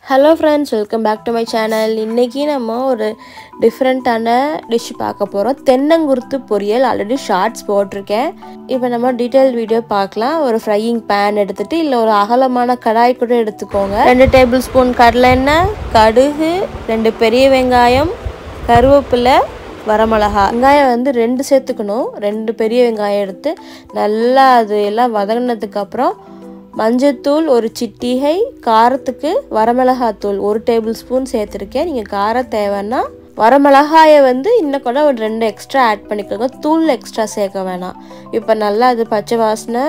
Hello friends, welcome back to my channel. இன்னைக்கு நம்ம ஒரு டிஃபரண்டான டிஷ் பார்க்க போறோம். தென்னங்குருத்து பொரியல். ஆல்ரெடி ஷார்ட்ஸ் போட்டிருக்கேன். இப்போ நம்ம டீடைல் வீடியோ பார்க்கலாம். ஒரு ஃப்ரையிங் pan எடுத்துட்டு இல்ல ஒரு அகலமான கடாய் கூட எடுத்துக்கோங்க. 2 டேபிள்ஸ்பூன் கடலை எண்ணெய், கடுகு, 2 பெரிய வெங்காயம், கருவேப்பிலை, வரமிளகாய். வெங்காயம் வந்து 2 சேர்த்துக்கணும். 2 பெரிய வெங்காயம் எடுத்து நல்லா அது எல்லாம் வதங்கினதுக்கு அப்புறம் மஞ்சத்தூள் ஒரு சிட்டிகை, காரத்துக்கு வரமிளகாத்தூள் 1 டேபிள்ஸ்பூன் சேர்த்துருக்கேன். நீங்கள் காரம் தேவைன்னா வரமிளகாயை வந்து இன்னும் கூட ஒரு 2 எக்ஸ்ட்ரா ஆட் பண்ணிக்கோங்க. தூள் எக்ஸ்ட்ரா சேர்க்க வேணாம். இப்போ நல்லா அது பச்சை வாசனை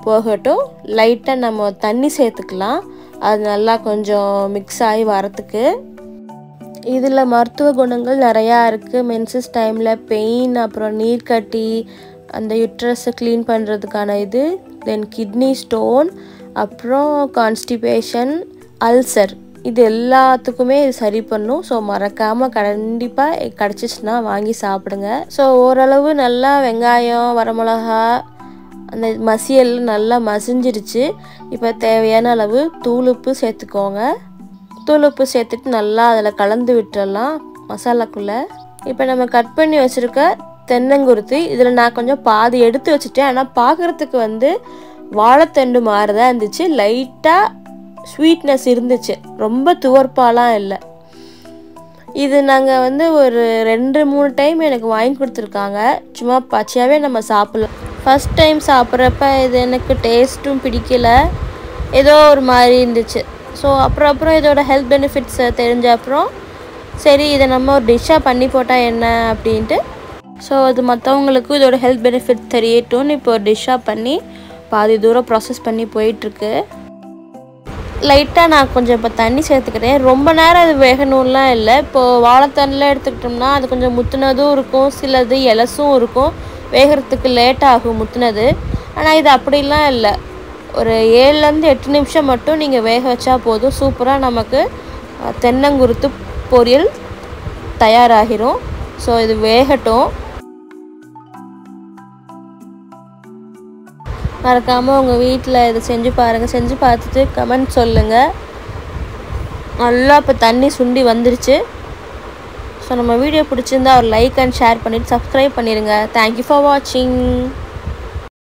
போகட்டும். லைட்டாக நம்ம தண்ணி சேர்த்துக்கலாம். அது நல்லா கொஞ்சம் மிக்ஸ் ஆகி வரத்துக்கு. இதில் மருத்துவ குணங்கள் நிறையா இருக்குது. மென்சஸ் டைமில் பெயின், அப்புறம் நீர்க்கட்டி, அந்த யுட்ரஸை க்ளீன் பண்ணுறதுக்கான இது, தென் கிட்னி ஸ்டோன், அப்புறம் கான்ஸ்டிபேஷன், அல்சர், இது எல்லாத்துக்குமே இது சரி பண்ணும். ஸோ மறக்காமல் கண்டிப்பாக கிடச்சிச்சின்னா வாங்கி சாப்பிடுங்க. ஸோ ஓரளவு நல்லா வெங்காயம், வரமிளகா, அந்த மசியல் நல்லா மசிஞ்சிருச்சு. இப்போ தேவையான அளவு தூளுப்பு சேர்த்துக்கோங்க. தூளுப்பு சேர்த்துட்டு நல்லா அதில் கலந்து விட்டுடலாம் மசாலாக்குள்ளே. இப்போ நம்ம கட் பண்ணி வச்சுருக்க தென்னங்குருத்து இதில் நான் கொஞ்சம் பாதி எடுத்து வச்சுட்டேன். ஆனால் பார்க்குறதுக்கு வந்து வாழைத்தண்டு மாதிரி தான் இருந்துச்சு. லைட்டாக ஸ்வீட்னஸ் இருந்துச்சு, ரொம்ப துவர்ப்பாலாம் இல்லை. இது நாங்கள் வந்து ஒரு 2-3 டைம் எனக்கு வாங்கி கொடுத்துருக்காங்க. சும்மா பச்சையாகவே நம்ம சாப்பிட்லாம். ஃபஸ்ட் டைம் சாப்பிட்றப்ப இது எனக்கு டேஸ்ட்டும் பிடிக்கல, ஏதோ ஒரு மாதிரி இருந்துச்சு. ஸோ அப்புறம் இதோட ஹெல்த் பெனிஃபிட்ஸை தெரிஞ்ச அப்புறம் சரி இதை நம்ம ஒரு டிஷ்ஷாக பண்ணி போட்டால் என்ன அப்படின்ட்டு, ஸோ அது மற்றவங்களுக்கும் இதோட ஹெல்த் பெனிஃபிட் தெரியட்டும்னு இப்போ ஒரு டிஷ்ஷாக பண்ணி பாதி தூரம் ப்ராசஸ் பண்ணி போயிட்டுருக்கு. லைட்டாக நான் கொஞ்சம் இப்போ தண்ணி சேர்த்துக்கிறேன். ரொம்ப நேரம் அது வேகணும்லாம் இல்லை. இப்போது வாழைத்தண்டில் எடுத்துக்கிட்டோம்னா அது கொஞ்சம் முத்துனதும் இருக்கும், சிலது எலசும் இருக்கும், வேகிறதுக்கு லேட் ஆகும் முத்துனது. ஆனால் இது அப்படிலாம் இல்லை. ஒரு 7-8 நிமிஷம் மட்டும் நீங்கள் வேக வச்சா போதும். சூப்பராக நமக்கு தென்னங்குருத்து பொரியல் தயாராகிரும். ஸோ இது வேகட்டும். மறக்காமல் உங்கள் வீட்டில் இதை செஞ்சு பாருங்கள். செஞ்சு பார்த்துட்டு கமெண்ட் சொல்லுங்கள். நல்லா இப்போ தண்ணி சுண்டி வந்துருச்சு. ஸோ நம்ம வீடியோ பிடிச்சிருந்தா ஒரு லைக் அண்ட் ஷேர் பண்ணிவிட்டு சப்ஸ்கிரைப் பண்ணிடுங்க. தேங்க்யூ ஃபார் வாட்சிங்.